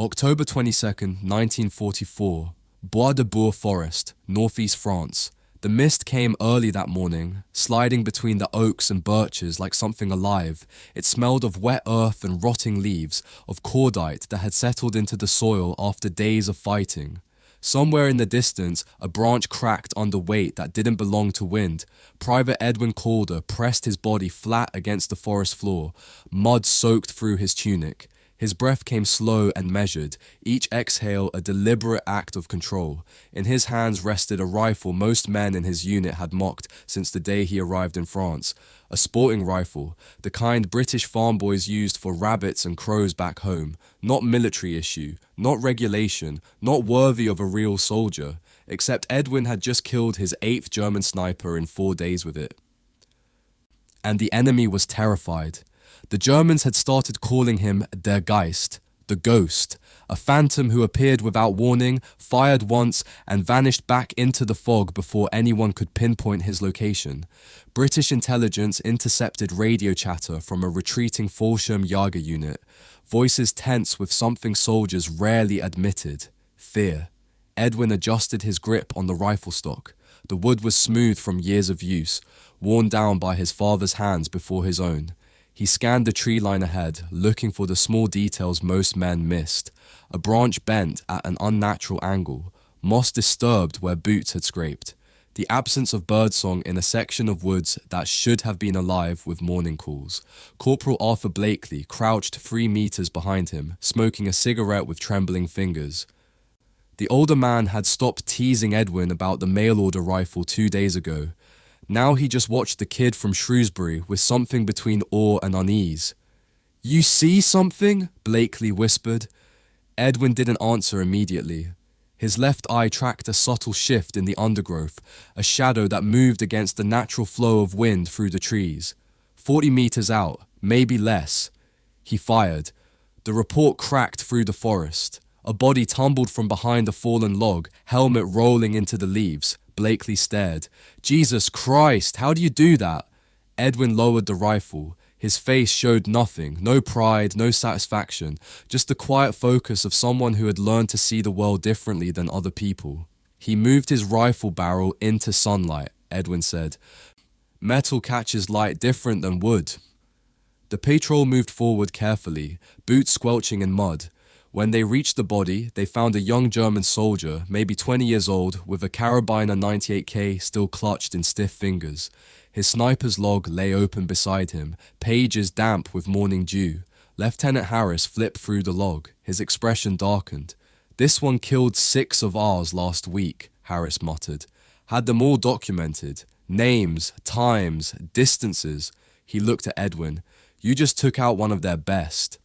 October 22nd, 1944, Bois de Bures Forest, northeast France. The mist came early that morning, sliding between the oaks and birches like something alive. It smelled of wet earth and rotting leaves, of cordite that had settled into the soil after days of fighting. Somewhere in the distance, a branch cracked under weight that didn't belong to wind. Private Edwin Calder pressed his body flat against the forest floor. Mud soaked through his tunic. His breath came slow and measured, each exhale a deliberate act of control. In his hands rested a rifle most men in his unit had mocked since the day he arrived in France. A sporting rifle, the kind British farm boys used for rabbits and crows back home. Not military issue, not regulation, not worthy of a real soldier. Except Edwin had just killed his 8th German sniper in 4 days with it. And the enemy was terrified. The Germans had started calling him der Geist, the ghost, a phantom who appeared without warning, fired once, and vanished back into the fog before anyone could pinpoint his location. British intelligence intercepted radio chatter from a retreating Fallschirmjäger unit, voices tense with something soldiers rarely admitted: fear. Edwin adjusted his grip on the rifle stock. The wood was smooth from years of use, worn down by his father's hands before his own. He scanned the tree line ahead, looking for the small details most men missed. A branch bent at an unnatural angle, moss disturbed where boots had scraped. The absence of birdsong in a section of woods that should have been alive with morning calls. Corporal Arthur Blakely crouched 3 meters behind him, smoking a cigarette with trembling fingers. The older man had stopped teasing Edwin about the mail-order rifle 2 days ago. Now he just watched the kid from Shrewsbury with something between awe and unease. "You see something?" Blakely whispered. Edwin didn't answer immediately. His left eye tracked a subtle shift in the undergrowth, a shadow that moved against the natural flow of wind through the trees. 40 meters out, maybe less. He fired. The report cracked through the forest. A body tumbled from behind a fallen log, helmet rolling into the leaves. Blakely stared. "Jesus Christ, how do you do that?" Edwin lowered the rifle. His face showed nothing, no pride, no satisfaction, just the quiet focus of someone who had learned to see the world differently than other people. He moved his rifle barrel into sunlight, Edwin said. "Metal catches light different than wood." The patrol moved forward carefully, boots squelching in mud. When they reached the body, they found a young German soldier, maybe 20 years old, with a carabiner 98K still clutched in stiff fingers. His sniper's log lay open beside him, pages damp with morning dew. Lieutenant Harris flipped through the log, his expression darkened. "This one killed 6 of ours last week," Harris muttered. "Had them all documented. Names, times, distances." He looked at Edwin. "You just took out one of their best."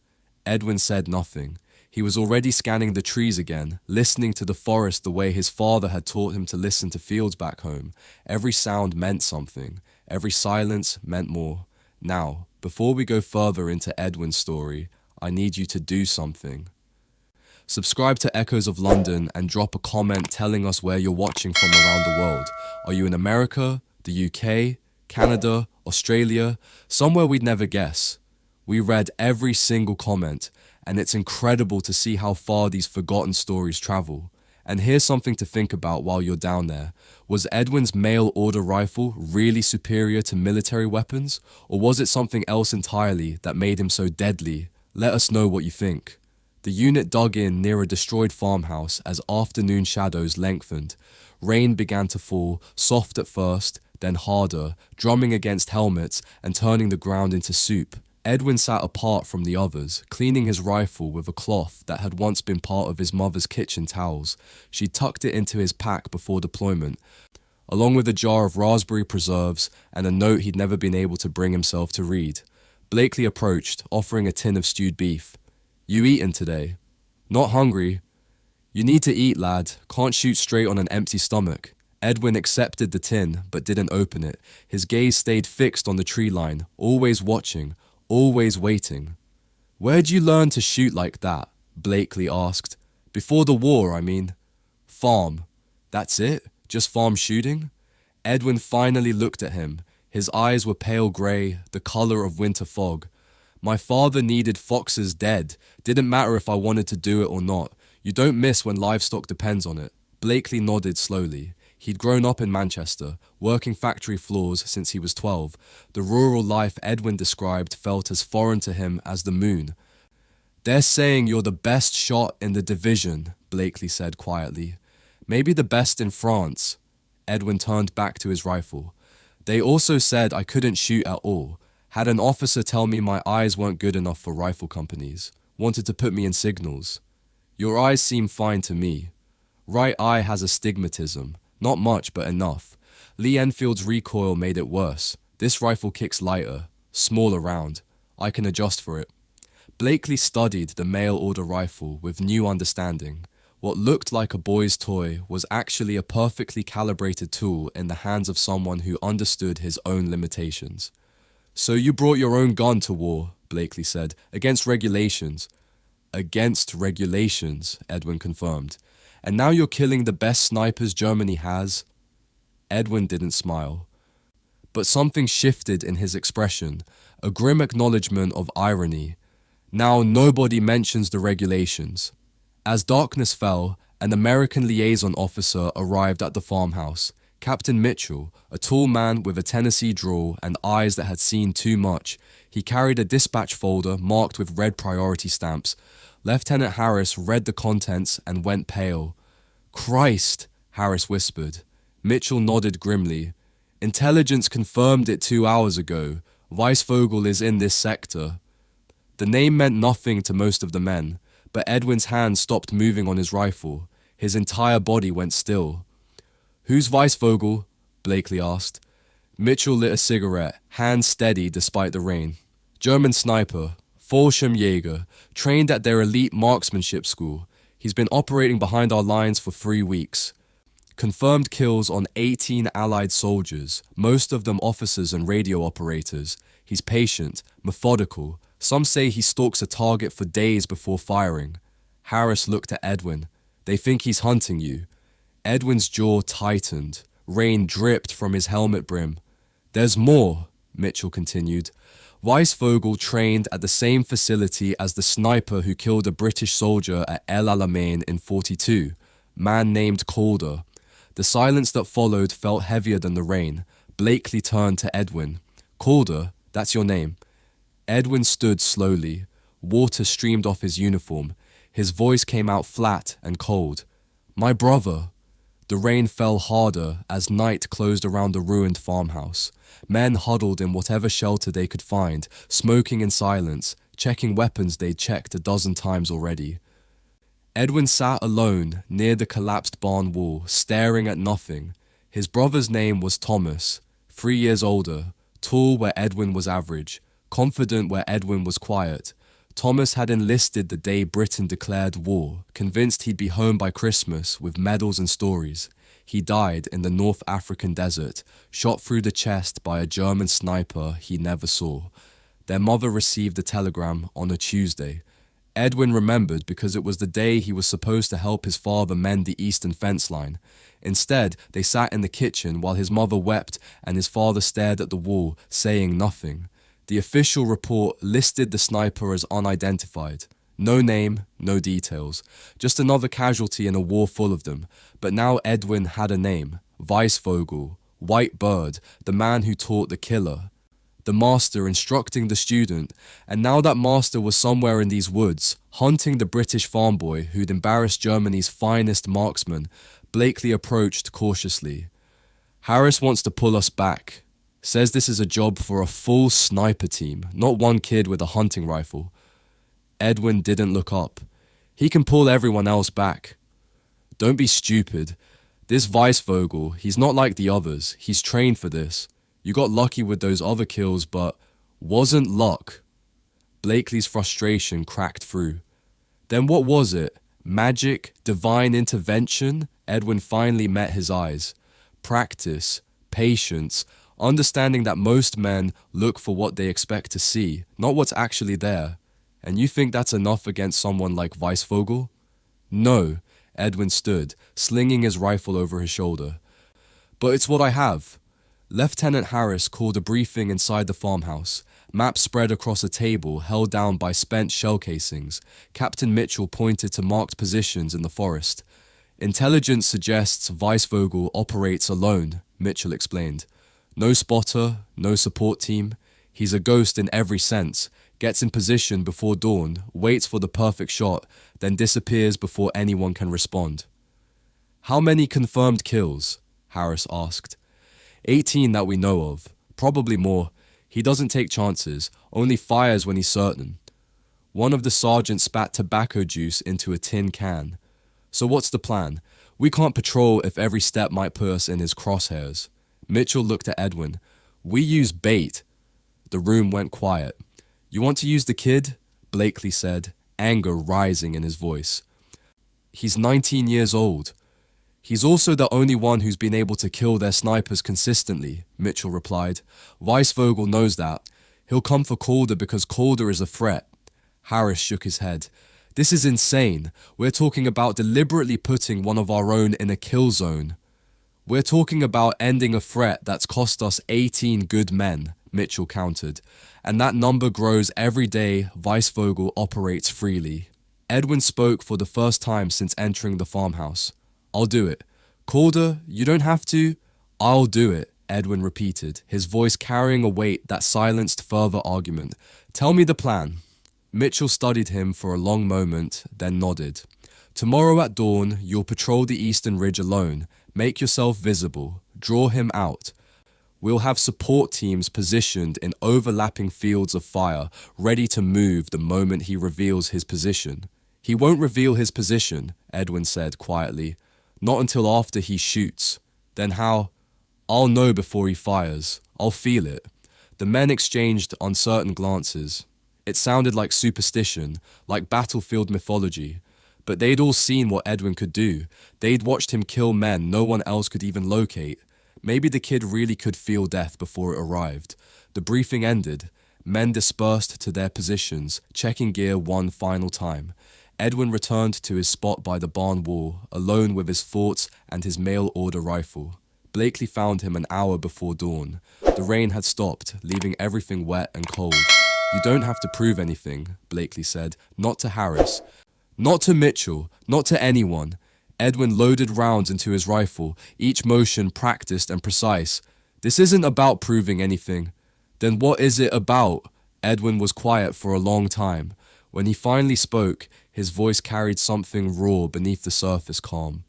Edwin said nothing. He was already scanning the trees again, listening to the forest the way his father had taught him to listen to fields back home. Every sound meant something. Every silence meant more. "Now, before we go further into Edwin's story, I need you to do something." Subscribe to Echoes of London and drop a comment telling us where you're watching from around the world. Are you in America, the UK, Canada, Australia? Somewhere we'd never guess. We read every single comment, and it's incredible to see how far these forgotten stories travel. And here's something to think about while you're down there. Was Edwin's mail-order rifle really superior to military weapons? Or was it something else entirely that made him so deadly? Let us know what you think. The unit dug in near a destroyed farmhouse as afternoon shadows lengthened. Rain began to fall, soft at first, then harder, drumming against helmets and turning the ground into soup. Edwin sat apart from the others, cleaning his rifle with a cloth that had once been part of his mother's kitchen towels. She tucked it into his pack before deployment, along with a jar of raspberry preserves and a note he'd never been able to bring himself to read. Blakely approached, offering a tin of stewed beef. "You eaten today?" "Not hungry." "You need to eat, lad. Can't shoot straight on an empty stomach." Edwin accepted the tin, but didn't open it. His gaze stayed fixed on the tree line, always watching, always waiting. "Where'd you learn to shoot like that?" Blakely asked. "Before the war, I mean." "Farm. That's it? Just farm shooting?" Edwin finally looked at him. His eyes were pale grey, the colour of winter fog. My father needed foxes dead. Didn't matter if I wanted to do it or not. You don't miss when livestock depends on it. Blakely nodded slowly. He'd grown up in Manchester, working factory floors since he was 12. The rural life Edwin described felt as foreign to him as the moon. They're saying you're the best shot in the division, Blakely said quietly. Maybe the best in France. Edwin turned back to his rifle. They also said I couldn't shoot at all. Had an officer tell me my eyes weren't good enough for rifle companies. Wanted to put me in signals. Your eyes seem fine to me. Right eye has astigmatism. Not much, but enough. Lee Enfield's recoil made it worse. This rifle kicks lighter, smaller round. I can adjust for it. Blakely studied the mail-order rifle with new understanding. What looked like a boy's toy was actually a perfectly calibrated tool in the hands of someone who understood his own limitations. So you brought your own gun to war, Blakely said, against regulations. Against regulations, Edwin confirmed. And now you're killing the best snipers Germany has? Edwin didn't smile. But something shifted in his expression, a grim acknowledgement of irony. Now nobody mentions the regulations. As darkness fell, an American liaison officer arrived at the farmhouse. Captain Mitchell, a tall man with a Tennessee drawl and eyes that had seen too much. He carried a dispatch folder marked with red priority stamps. Lieutenant Harris read the contents and went pale. Christ, Harris whispered. Mitchell nodded grimly. Intelligence confirmed it 2 hours ago. Weissvogel is in this sector. The name meant nothing to most of the men, but Edwin's hand stopped moving on his rifle. His entire body went still. Who's Weissvogel? Blakely asked. Mitchell lit a cigarette, hands steady despite the rain. German sniper, Fallschirmjäger, trained at their elite marksmanship school. He's been operating behind our lines for 3 weeks. Confirmed kills on 18 Allied soldiers, most of them officers and radio operators. He's patient, methodical. Some say he stalks a target for days before firing. Harris looked at Edwin. They think he's hunting you. Edwin's jaw tightened. Rain dripped from his helmet brim. There's more, Mitchell continued. Weissvogel trained at the same facility as the sniper who killed a British soldier at El Alamein in 42, man named Calder. The silence that followed felt heavier than the rain. Blakely turned to Edwin. Calder, that's your name. Edwin stood slowly. Water streamed off his uniform. His voice came out flat and cold. My brother. The rain fell harder as night closed around the ruined farmhouse. Men huddled in whatever shelter they could find, smoking in silence, checking weapons they'd checked a dozen times already. Edwin sat alone near the collapsed barn wall, staring at nothing. His brother's name was Thomas, 3 years older, tall where Edwin was average, confident where Edwin was quiet. Thomas had enlisted the day Britain declared war, convinced he'd be home by Christmas with medals and stories. He died in the North African desert, shot through the chest by a German sniper he never saw. Their mother received the telegram on a Tuesday. Edwin remembered because it was the day he was supposed to help his father mend the eastern fence line. Instead, they sat in the kitchen while his mother wept and his father stared at the wall, saying nothing. The official report listed the sniper as unidentified. No name, no details. Just another casualty in a war full of them. But now Edwin had a name. Weissvogel, White Bird, the man who taught the killer. The master instructing the student. And now that master was somewhere in these woods, hunting the British farm boy who'd embarrassed Germany's finest marksman. Blakely approached cautiously. Harris wants to pull us back. Says this is a job for a full sniper team, not one kid with a hunting rifle. Edwin didn't look up. He can pull everyone else back. Don't be stupid. This Weissvogel, he's not like the others. He's trained for this. You got lucky with those other kills, but wasn't luck. Blakely's frustration cracked through. Then what was it? Magic? Divine intervention? Edwin finally met his eyes. Practice. Patience. Understanding that most men look for what they expect to see, not what's actually there. And you think that's enough against someone like Weissvogel? No, Edwin stood, slinging his rifle over his shoulder. But it's what I have. Lieutenant Harris called a briefing inside the farmhouse. Maps spread across a table held down by spent shell casings. Captain Mitchell pointed to marked positions in the forest. Intelligence suggests Weissvogel operates alone, Mitchell explained. No spotter, no support team. He's a ghost in every sense, gets in position before dawn, waits for the perfect shot, then disappears before anyone can respond. How many confirmed kills? Harris asked. 18 that we know of, probably more. He doesn't take chances, only fires when he's certain. One of the sergeants spat tobacco juice into a tin can. So what's the plan? We can't patrol if every step might put us in his crosshairs. Mitchell looked at Edwin. We use bait. The room went quiet. You want to use the kid? Blakely said, anger rising in his voice. He's 19 years old. He's also the only one who's been able to kill their snipers consistently, Mitchell replied. Weissvogel knows that. He'll come for Calder because Calder is a threat. Harris shook his head. This is insane. We're talking about deliberately putting one of our own in a kill zone. We're talking about ending a threat that's cost us 18 good men, Mitchell countered. And that number grows every day Weissvogel operates freely. Edwin spoke for the first time since entering the farmhouse. I'll do it. Calder, you don't have to. I'll do it, Edwin repeated, his voice carrying a weight that silenced further argument. Tell me the plan. Mitchell studied him for a long moment, then nodded. Tomorrow at dawn, you'll patrol the eastern ridge alone. Make yourself visible. Draw him out. We'll have support teams positioned in overlapping fields of fire, ready to move the moment he reveals his position. He won't reveal his position, Edwin said quietly. Not until after he shoots. Then how? I'll know before he fires. I'll feel it. The men exchanged uncertain glances. It sounded like superstition, like battlefield mythology. But they'd all seen what Edwin could do. They'd watched him kill men no one else could even locate. Maybe the kid really could feel death before it arrived. The briefing ended. Men dispersed to their positions, checking gear one final time. Edwin returned to his spot by the barn wall, alone with his thoughts and his mail-order rifle. Blakely found him an hour before dawn. The rain had stopped, leaving everything wet and cold. You don't have to prove anything, Blakely said. Not to Harris. Not to Mitchell. Not to anyone. Edwin loaded rounds into his rifle, each motion practiced and precise. This isn't about proving anything. Then what is it about? Edwin was quiet for a long time. When he finally spoke, his voice carried something raw beneath the surface calm.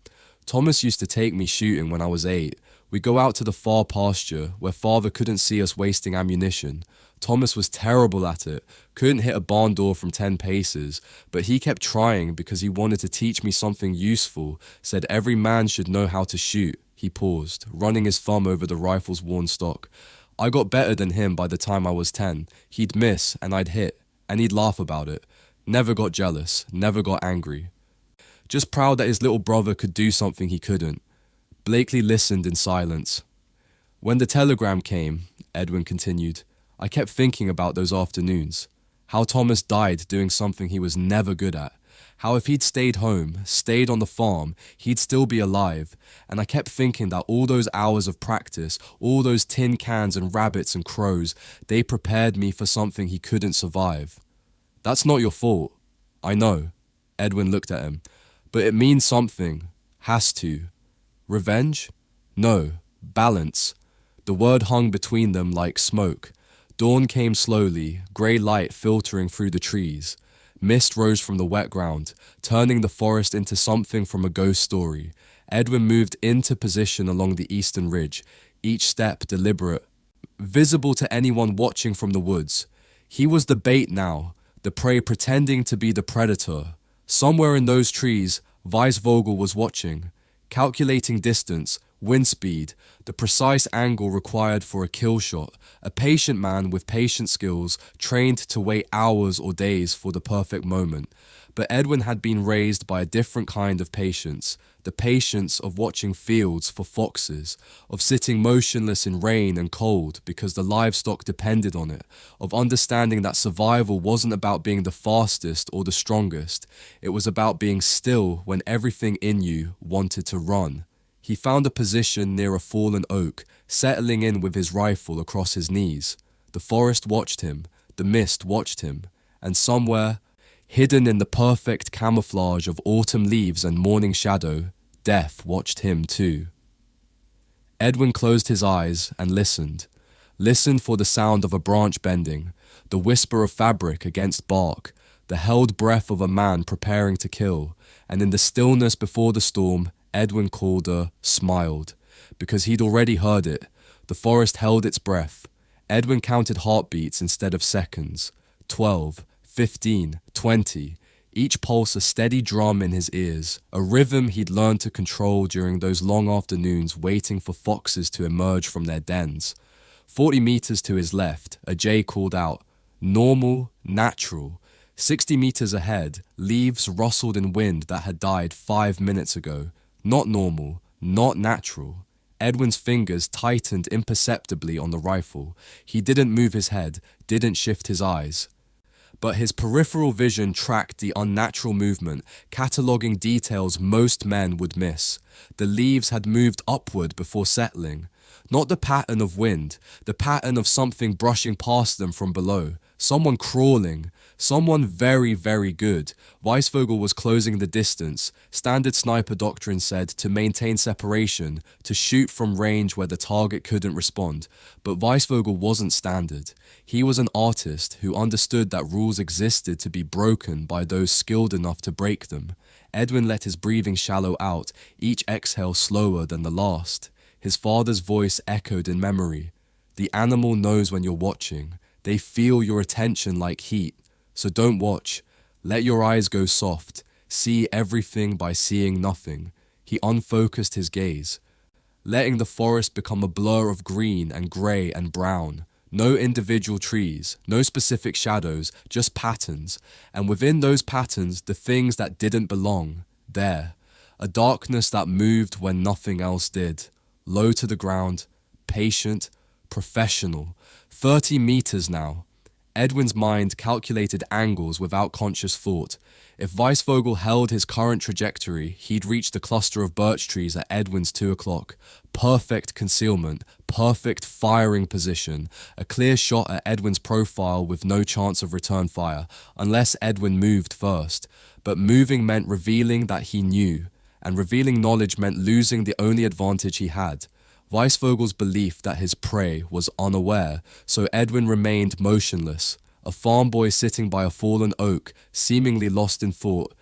Thomas used to take me shooting when I was 8. We'd go out to the far pasture, where father couldn't see us wasting ammunition. Thomas was terrible at it, couldn't hit a barn door from 10 paces, but he kept trying because he wanted to teach me something useful, said every man should know how to shoot. He paused, running his thumb over the rifle's worn stock. I got better than him by the time I was 10. He'd miss, and I'd hit, and he'd laugh about it. Never got jealous, never got angry. Just proud that his little brother could do something he couldn't. Blakely listened in silence. When the telegram came, Edwin continued, I kept thinking about those afternoons. How Thomas died doing something he was never good at. How if he'd stayed home, stayed on the farm, he'd still be alive. And I kept thinking that all those hours of practice, all those tin cans and rabbits and crows, they prepared me for something he couldn't survive. That's not your fault. I know. Edwin looked at him. But it means something. Has to. Revenge? No. Balance. The word hung between them like smoke. Dawn came slowly, grey light filtering through the trees. Mist rose from the wet ground, turning the forest into something from a ghost story. Edwin moved into position along the eastern ridge, each step deliberate, visible to anyone watching from the woods. He was the bait now, the prey pretending to be the predator. Somewhere in those trees, Weissvogel was watching, calculating distance, wind speed, the precise angle required for a kill shot, a patient man with patient skills, trained to wait hours or days for the perfect moment. But Edwin had been raised by a different kind of patience, the patience of watching fields for foxes, of sitting motionless in rain and cold because the livestock depended on it, of understanding that survival wasn't about being the fastest or the strongest, it was about being still when everything in you wanted to run. He found a position near a fallen oak, settling in with his rifle across his knees. The forest watched him, the mist watched him, and somewhere, hidden in the perfect camouflage of autumn leaves and morning shadow, death watched him too. Edwin closed his eyes and listened for the sound of a branch bending, the whisper of fabric against bark, the held breath of a man preparing to kill, and in the stillness before the storm, Edwin Calder smiled, because he'd already heard it. The forest held its breath. Edwin counted heartbeats instead of seconds. 12, 15, 20, each pulse a steady drum in his ears, a rhythm he'd learned to control during those long afternoons waiting for foxes to emerge from their dens. 40 meters to his left, a jay called out, "Normal, natural." 60 meters ahead, leaves rustled in wind that had died 5 minutes ago. Not normal, not natural. Edwin's fingers tightened imperceptibly on the rifle. He didn't move his head, didn't shift his eyes. But his peripheral vision tracked the unnatural movement, cataloguing details most men would miss. The leaves had moved upward before settling. Not the pattern of wind, the pattern of something brushing past them from below. Someone crawling. Someone very, very good. Weissvogel was closing the distance. Standard sniper doctrine said to maintain separation, to shoot from range where the target couldn't respond. But Weissvogel wasn't standard. He was an artist who understood that rules existed to be broken by those skilled enough to break them. Edwin let his breathing shallow out, each exhale slower than the last. His father's voice echoed in memory. The animal knows when you're watching. They feel your attention like heat. So don't watch. Let your eyes go soft. See everything by seeing nothing. He unfocused his gaze, letting the forest become a blur of green and grey and brown. No individual trees, no specific shadows, just patterns. And within those patterns, the things that didn't belong. There. A darkness that moved when nothing else did. Low to the ground, patient, professional. 30 meters now. Edwin's mind calculated angles without conscious thought. If Weissvogel held his current trajectory, he'd reach the cluster of birch trees at Edwin's 2 o'clock. Perfect concealment, perfect firing position, a clear shot at Edwin's profile with no chance of return fire, unless Edwin moved first. But moving meant revealing that he knew, and revealing knowledge meant losing the only advantage he had. Weissvogel's belief that his prey was unaware, so Edwin remained motionless, a farm boy sitting by a fallen oak, seemingly lost in thought,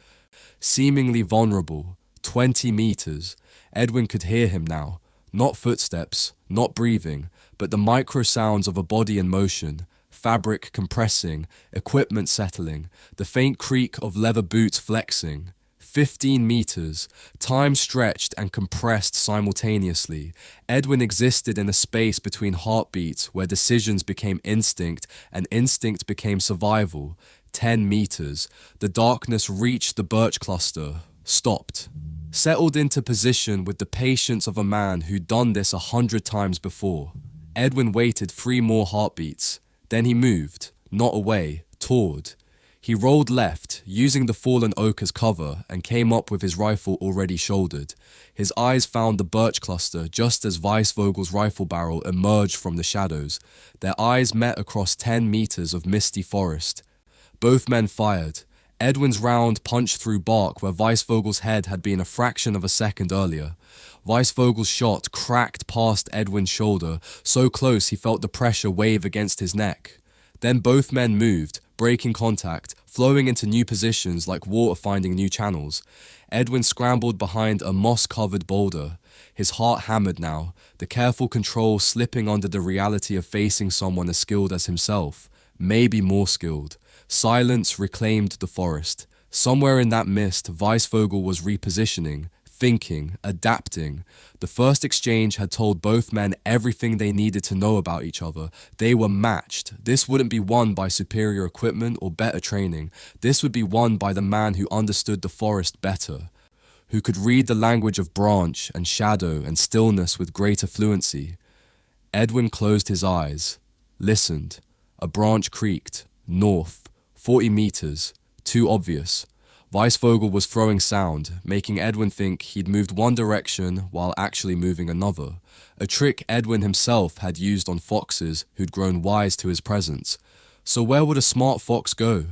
seemingly vulnerable. 20 meters. Edwin could hear him now. Not footsteps, not breathing, but the micro sounds of a body in motion, fabric compressing, equipment settling, the faint creak of leather boots flexing. 15 meters, time stretched and compressed simultaneously. Edwin existed in a space between heartbeats where decisions became instinct and instinct became survival. 10 meters, the darkness reached the birch cluster, stopped. Settled into position with the patience of a man who'd done this 100 times before. Edwin waited 3 more heartbeats. Then he moved, not away, toward. He rolled left, using the fallen oak as cover, and came up with his rifle already shouldered. His eyes found the birch cluster just as Weissvogel's rifle barrel emerged from the shadows. Their eyes met across 10 meters of misty forest. Both men fired. Edwin's round punched through bark where Weissvogel's head had been a fraction of a second earlier. Weissvogel's shot cracked past Edwin's shoulder, so close he felt the pressure wave against his neck. Then both men moved, breaking contact, flowing into new positions like water finding new channels. Edwin scrambled behind a moss-covered boulder. His heart hammered now, the careful control slipping under the reality of facing someone as skilled as himself, maybe more skilled. Silence reclaimed the forest. Somewhere in that mist, Weissvogel was repositioning, thinking, adapting. The first exchange had told both men everything they needed to know about each other. They were matched. This wouldn't be won by superior equipment or better training. This would be won by the man who understood the forest better, who could read the language of branch and shadow and stillness with greater fluency. Edwin closed his eyes, listened. A branch creaked, north, 40 meters, too obvious. Weissvogel was throwing sound, making Edwin think he'd moved one direction while actually moving another, a trick Edwin himself had used on foxes who'd grown wise to his presence. So where would a smart fox go?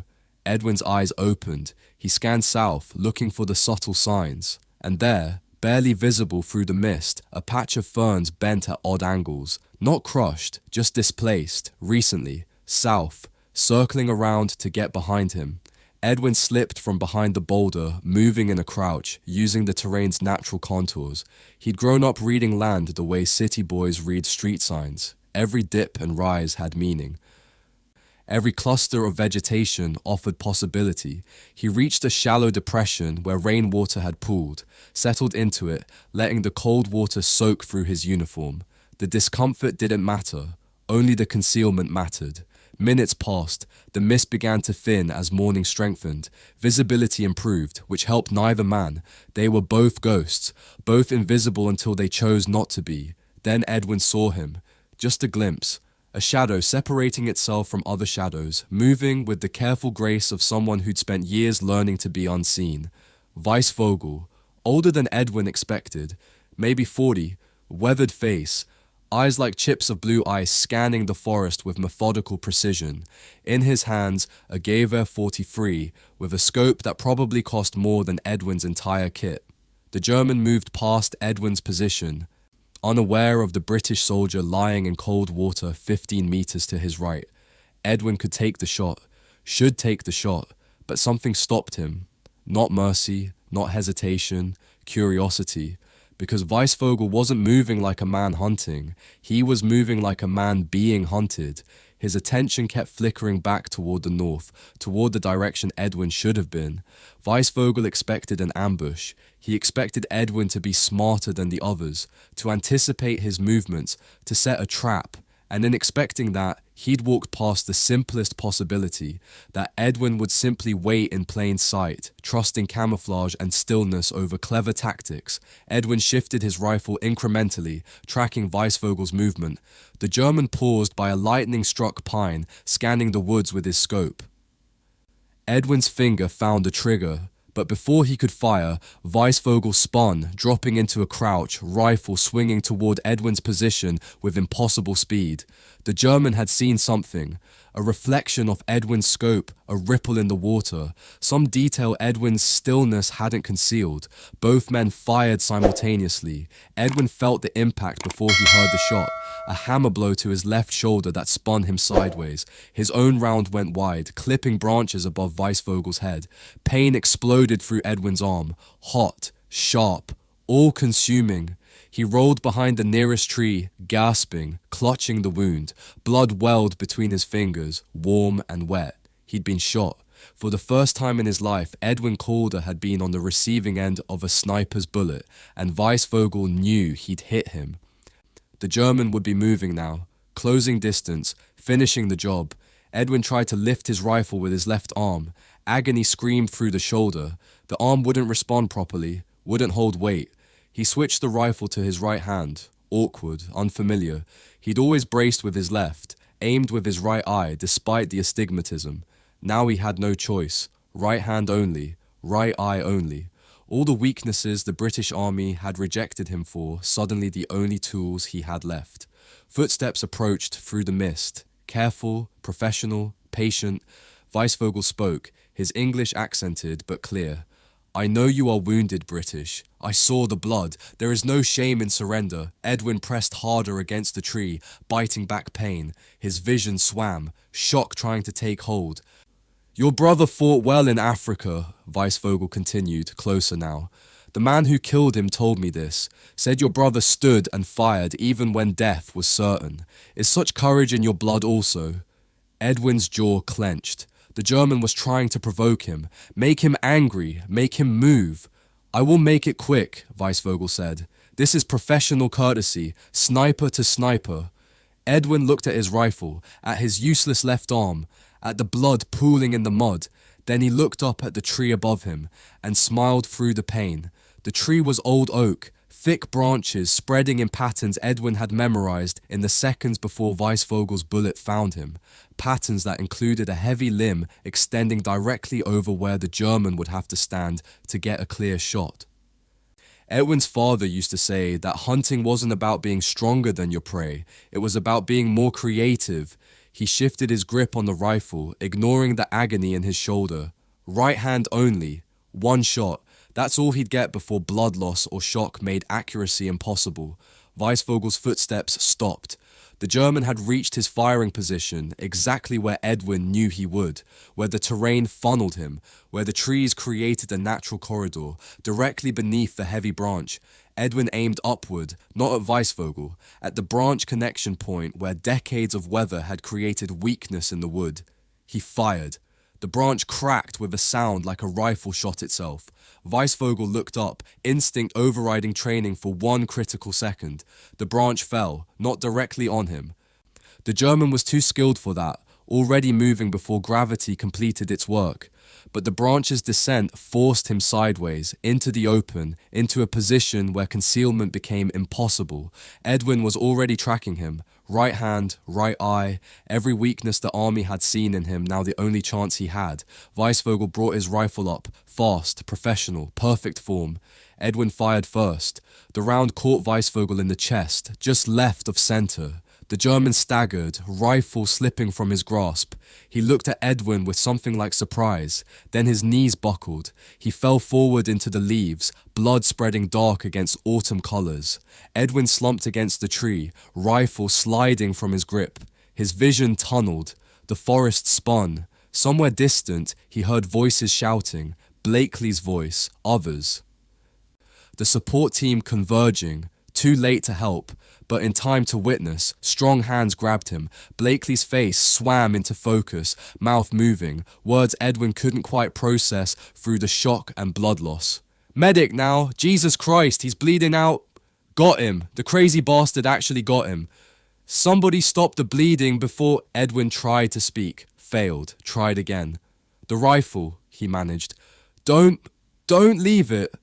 Edwin's eyes opened. He scanned south, looking for the subtle signs. And there, barely visible through the mist, a patch of ferns bent at odd angles. Not crushed, just displaced, recently, south, circling around to get behind him. Edwin slipped from behind the boulder, moving in a crouch, using the terrain's natural contours. He'd grown up reading land the way city boys read street signs. Every dip and rise had meaning. Every cluster of vegetation offered possibility. He reached a shallow depression where rainwater had pooled, settled into it, letting the cold water soak through his uniform. The discomfort didn't matter, only the concealment mattered. Minutes passed, the mist began to thin as morning strengthened. Visibility improved, which helped neither man. They were both ghosts, both invisible until they chose not to be. Then Edwin saw him. Just a glimpse. A shadow separating itself from other shadows, moving with the careful grace of someone who'd spent years learning to be unseen. Weissvogel, older than Edwin expected, maybe 40, weathered face, eyes like chips of blue ice scanning the forest with methodical precision. In his hands, a Gewehr 43, with a scope that probably cost more than Edwin's entire kit. The German moved past Edwin's position, unaware of the British soldier lying in cold water 15 meters to his right. Edwin could take the shot, should take the shot, but something stopped him. Not mercy, not hesitation, curiosity. Because Weissvogel wasn't moving like a man hunting, he was moving like a man being hunted. His attention kept flickering back toward the north, toward the direction Edwin should have been. Weissvogel expected an ambush. He expected Edwin to be smarter than the others, to anticipate his movements, to set a trap. And in expecting that, he'd walked past the simplest possibility, that Edwin would simply wait in plain sight, trusting camouflage and stillness over clever tactics. Edwin shifted his rifle incrementally, tracking Weissvogel's movement. The German paused by a lightning-struck pine, scanning the woods with his scope. Edwin's finger found the trigger, but before he could fire, Weissvogel spun, dropping into a crouch, rifle swinging toward Edwin's position with impossible speed. The German had seen something, a reflection of Edwin's scope, a ripple in the water, some detail Edwin's stillness hadn't concealed. Both men fired simultaneously. Edwin felt the impact before he heard the shot, a hammer blow to his left shoulder that spun him sideways. His own round went wide, clipping branches above Weissvogel's head. Pain exploded through Edwin's arm, hot, sharp, all-consuming. He rolled behind the nearest tree, gasping, clutching the wound. Blood welled between his fingers, warm and wet. He'd been shot. For the first time in his life, Edwin Calder had been on the receiving end of a sniper's bullet, and Weissvogel knew he'd hit him. The German would be moving now, closing distance, finishing the job. Edwin tried to lift his rifle with his left arm. Agony screamed through the shoulder. The arm wouldn't respond properly, wouldn't hold weight. He switched the rifle to his right hand, awkward, unfamiliar. He'd always braced with his left, aimed with his right eye despite the astigmatism. Now he had no choice, right hand only, right eye only. All the weaknesses the British Army had rejected him for, suddenly the only tools he had left. Footsteps approached through the mist, careful, professional, patient. Weissvogel spoke, his English accented but clear. "I know you are wounded, British. I saw the blood. There is no shame in surrender." Edwin pressed harder against the tree, biting back pain. His vision swam, shock trying to take hold. "Your brother fought well in Africa," Weissvogel continued, closer now. "The man who killed him told me this, said your brother stood and fired even when death was certain. Is such courage in your blood also?" Edwin's jaw clenched. The German was trying to provoke him, make him angry, make him move. "I will make it quick," Weissvogel said. "This is professional courtesy, sniper to sniper." Edwin looked at his rifle, at his useless left arm, at the blood pooling in the mud. Then he looked up at the tree above him and smiled through the pain. The tree was old oak, thick branches spreading in patterns Edwin had memorized in the seconds before Weissvogel's bullet found him. Patterns that included a heavy limb extending directly over where the German would have to stand to get a clear shot. Edwin's father used to say that hunting wasn't about being stronger than your prey, it was about being more creative. He shifted his grip on the rifle, ignoring the agony in his shoulder. Right hand only. One shot. That's all he'd get before blood loss or shock made accuracy impossible. Weissvogel's footsteps stopped. The German had reached his firing position, exactly where Edwin knew he would, where the terrain funneled him, where the trees created a natural corridor, directly beneath the heavy branch. Edwin aimed upward, not at Weissvogel, at the branch connection point where decades of weather had created weakness in the wood. He fired. The branch cracked with a sound like a rifle shot itself. Weissvogel looked up, instinct overriding training for one critical second. The branch fell, not directly on him. The German was too skilled for that, already moving before gravity completed its work. But the branch's descent forced him sideways, into the open, into a position where concealment became impossible. Edwin was already tracking him. Right hand, right eye, every weakness the army had seen in him, now the only chance he had. Weissvogel brought his rifle up, fast, professional, perfect form. Edwin fired first. The round caught Weissvogel in the chest, just left of center. The German staggered, rifle slipping from his grasp. He looked at Edwin with something like surprise. Then his knees buckled. He fell forward into the leaves, blood spreading dark against autumn colors. Edwin slumped against the tree, rifle sliding from his grip. His vision tunneled. The forest spun. Somewhere distant, he heard voices shouting. Blakely's voice, others. The support team converging, too late to help, but in time to witness. Strong hands grabbed him. Blakely's face swam into focus, mouth moving, words Edwin couldn't quite process through the shock and blood loss. Medic now! Jesus Christ, he's bleeding out! Got him! The crazy bastard actually got him. Somebody stop the bleeding before Edwin tried to speak. Failed. Tried again. The rifle, he managed. Don't leave it.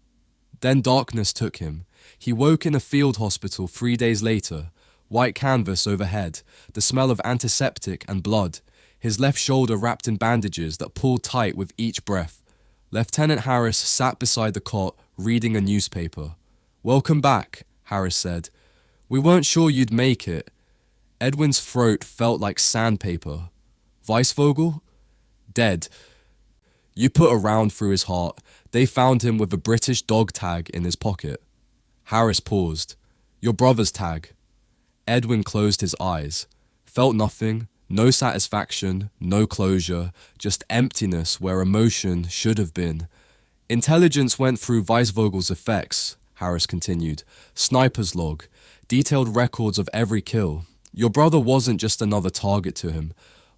Then darkness took him. He woke in a field hospital 3 days later. White canvas overhead, the smell of antiseptic and blood. His left shoulder wrapped in bandages that pulled tight with each breath. Lieutenant Harris sat beside the cot, reading a newspaper. Welcome back, Harris said. We weren't sure you'd make it. Edwin's throat felt like sandpaper. Weissvogel? Dead. You put a round through his heart. They found him with a British dog tag in his pocket. Harris paused. Your brother's tag. Edwin closed his eyes. Felt nothing, no satisfaction, no closure, just emptiness where emotion should have been. Intelligence went through Weissvogel's effects, Harris continued. Sniper's log, detailed records of every kill. Your brother wasn't just another target to him.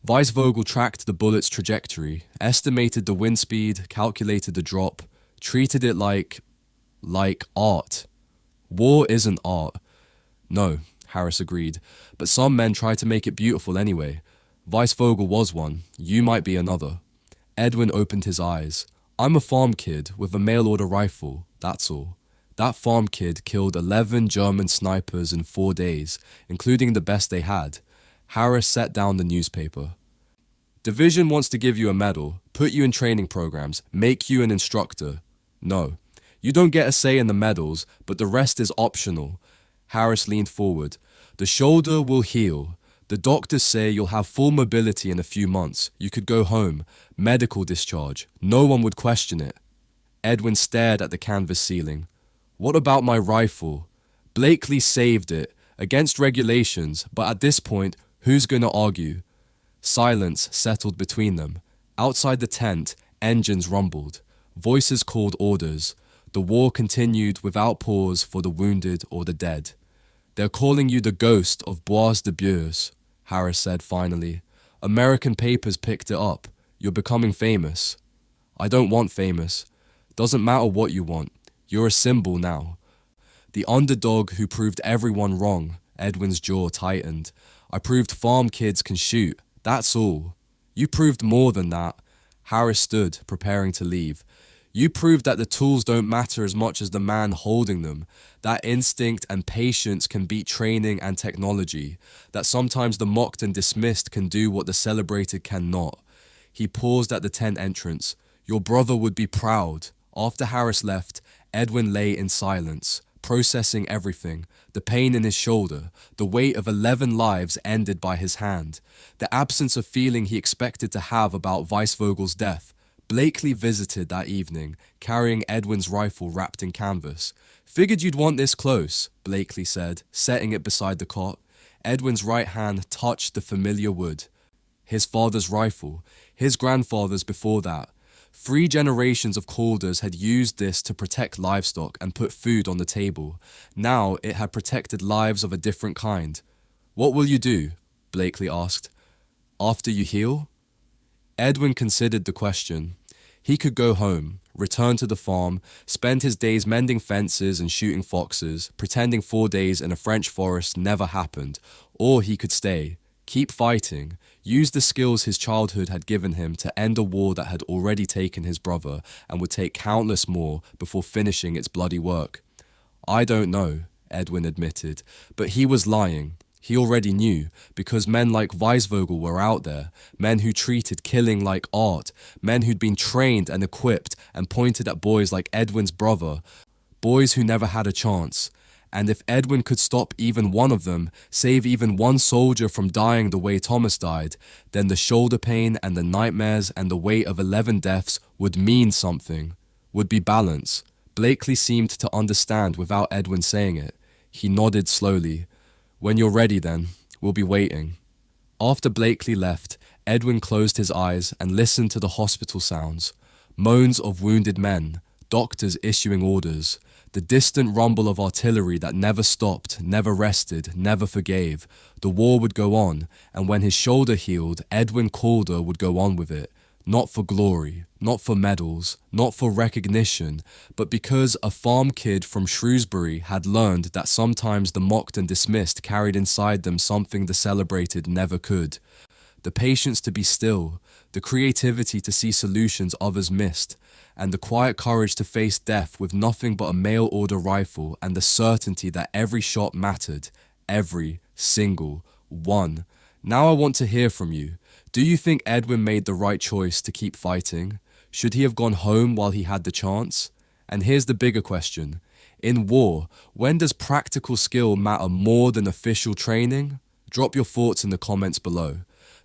Weissvogel tracked the bullet's trajectory, estimated the wind speed, calculated the drop, treated it like art. War isn't art. No, Harris agreed, but some men try to make it beautiful anyway. Weissvogel was one, you might be another. Edwin opened his eyes. I'm a farm kid with a mail-order rifle, that's all. That farm kid killed 11 German snipers in 4 days, including the best they had. Harris set down the newspaper. Division wants to give you a medal, put you in training programs, make you an instructor. No. You don't get a say in the medals, but the rest is optional. Harris leaned forward. The shoulder will heal. The doctors say you'll have full mobility in a few months. You could go home. Medical discharge. No one would question it. Edwin stared at the canvas ceiling. What about my rifle? Blakely saved it, against regulations, but at this point, who's gonna argue? Silence settled between them. Outside the tent, engines rumbled. Voices called orders. The war continued without pause for the wounded or the dead. They're calling you the ghost of Bois de Bures, Harris said finally. American papers picked it up. You're becoming famous. I don't want famous. Doesn't matter what you want. You're a symbol now. The underdog who proved everyone wrong. Edwin's jaw tightened. I proved farm kids can shoot. That's all. You proved more than that. Harris stood, preparing to leave. You proved that the tools don't matter as much as the man holding them, that instinct and patience can beat training and technology, that sometimes the mocked and dismissed can do what the celebrated cannot. He paused at the tent entrance. Your brother would be proud. After Harris left, Edwin lay in silence, processing everything, the pain in his shoulder, the weight of 11 lives ended by his hand, the absence of feeling he expected to have about Weissvogel's death. Blakely visited that evening, carrying Edwin's rifle wrapped in canvas. "Figured you'd want this close," Blakely said, setting it beside the cot. Edwin's right hand touched the familiar wood. His father's rifle, his grandfather's before that. 3 generations of Calders had used this to protect livestock and put food on the table. Now it had protected lives of a different kind. "What will you do?" Blakely asked. "After you heal?" Edwin considered the question. He could go home, return to the farm, spend his days mending fences and shooting foxes, pretending 4 days in a French forest never happened, or he could stay, keep fighting, use the skills his childhood had given him to end a war that had already taken his brother and would take countless more before finishing its bloody work. "I don't know," Edwin admitted, but he was lying. He already knew, because men like Weissvogel were out there, men who treated killing like art, men who'd been trained and equipped and pointed at boys like Edwin's brother, boys who never had a chance. And if Edwin could stop even one of them, save even one soldier from dying the way Thomas died, then the shoulder pain and the nightmares and the weight of 11 deaths would mean something, would be balance. Blakely seemed to understand without Edwin saying it. He nodded slowly. "When you're ready then, we'll be waiting." After Blakely left, Edwin closed his eyes and listened to the hospital sounds. Moans of wounded men, doctors issuing orders, the distant rumble of artillery that never stopped, never rested, never forgave. The war would go on, and when his shoulder healed, Edwin Calder would go on with it. Not for glory, not for medals, not for recognition, but because a farm kid from Shrewsbury had learned that sometimes the mocked and dismissed carried inside them something the celebrated never could. The patience to be still, the creativity to see solutions others missed, and the quiet courage to face death with nothing but a mail-order rifle and the certainty that every shot mattered, every single one. Now I want to hear from you. Do you think Edwin made the right choice to keep fighting? Should he have gone home while he had the chance? And here's the bigger question. In war, when does practical skill matter more than official training? Drop your thoughts in the comments below.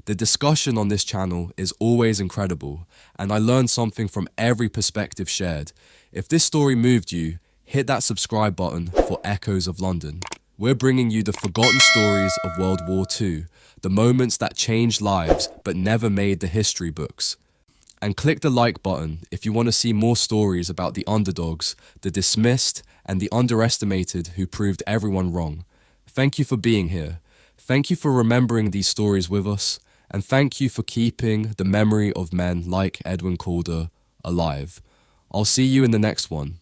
The discussion on this channel is always incredible, and I learn something from every perspective shared. If this story moved you, hit that subscribe button for Echoes of London. We're bringing you the forgotten stories of World War II, the moments that changed lives but never made the history books. And click the like button if you want to see more stories about the underdogs, the dismissed, and the underestimated who proved everyone wrong. Thank you for being here. Thank you for remembering these stories with us. And thank you for keeping the memory of men like Edwin Calder alive. I'll see you in the next one.